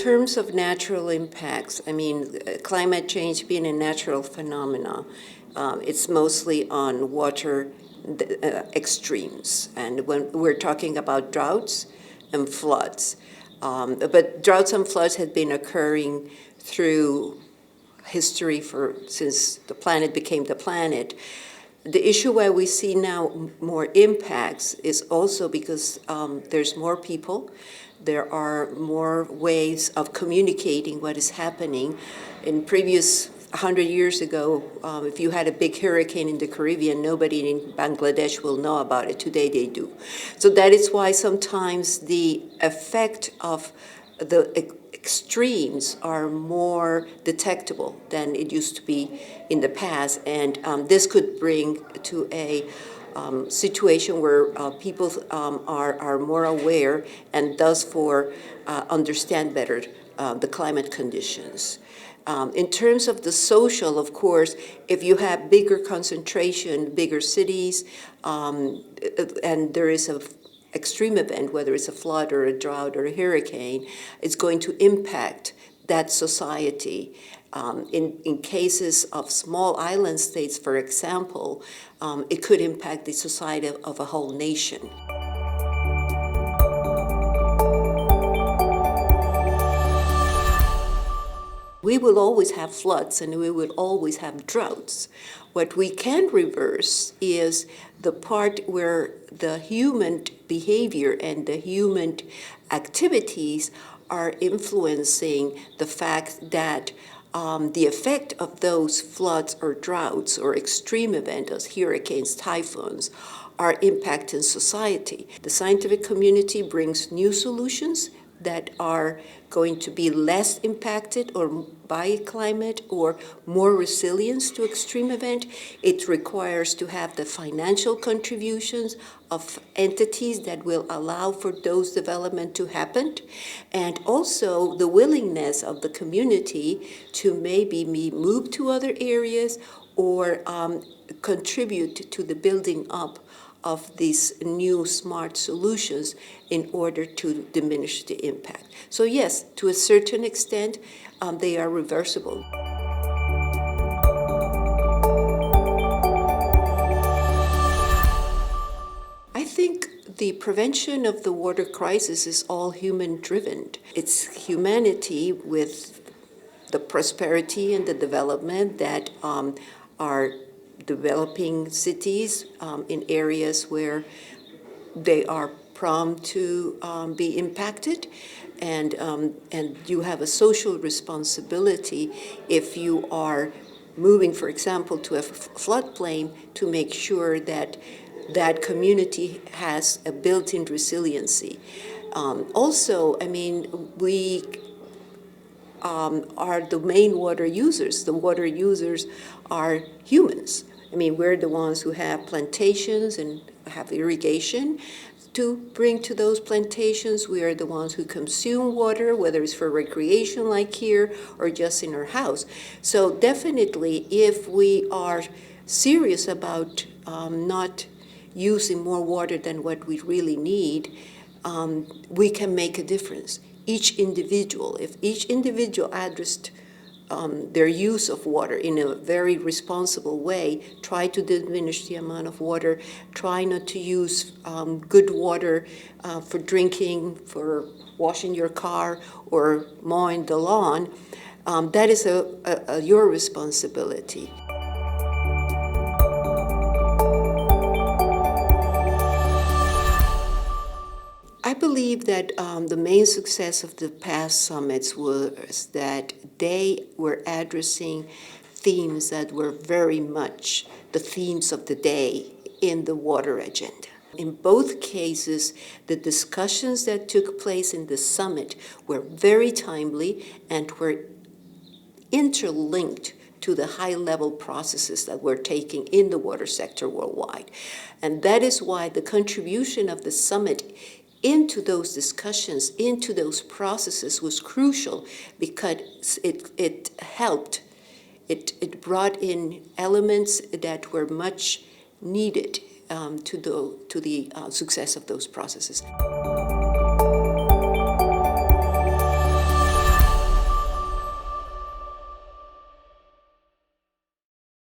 terms of natural impacts, I mean, climate change being a natural phenomenon, it's mostly on water extremes. And when we're talking about droughts and floods, but droughts and floods have been occurring through history since the planet became the planet. The issue why we see now more impacts is also because there's more people. There are more ways of communicating what is happening. In previous 100 years ago, if you had a big hurricane in the Caribbean, nobody in Bangladesh will know about it. Today they do. So that is why sometimes the effect of the extremes are more detectable than it used to be in the past. And this could bring to a situation where people are more aware and thus understand better the climate conditions. In terms of the social, of course, if you have bigger concentration, bigger cities, and there is an extreme event, whether it's a flood or a drought or a hurricane, it's going to impact that society. In cases of small island states, for example, it could impact the society of a whole nation. We will always have floods and we will always have droughts. What we can reverse is the part where the human behavior and the human activities are influencing the fact that the effect of those floods or droughts or extreme events, as hurricanes, typhoons, are impacting society. The scientific community brings new solutions that are going to be less impacted or by climate or more resilience to extreme event. It requires to have the financial contributions of entities that will allow for those development to happen, and also the willingness of the community to maybe be moved to other areas or contribute to the building up of these new smart solutions in order to diminish the impact. So yes, to a certain extent, they are reversible. I think the prevention of the water crisis is all human-driven. It's humanity with the prosperity and the development that are developing cities in areas where they are prone to be impacted, and you have a social responsibility if you are moving, for example, to a floodplain to make sure that that community has a built-in resiliency. Also, I mean, we are the main water users. The water users are humans. I mean, we're the ones who have plantations and have irrigation to bring to those plantations. We are the ones who consume water, whether it's for recreation like here or just in our house. So definitely, if we are serious about not using more water than what we really need, we can make a difference. Each individual, if each individual addressed their use of water in a very responsible way, try to diminish the amount of water, try not to use good water for drinking, for washing your car, or mowing the lawn, that is your responsibility. I believe that the main success of the past summits was that they were addressing themes that were very much the themes of the day in the water agenda. In both cases, the discussions that took place in the summit were very timely and were interlinked to the high-level processes that we're taking in the water sector worldwide. And that is why the contribution of the summit into those discussions, into those processes was crucial, because it helped, it brought in elements that were much needed to the success of those processes.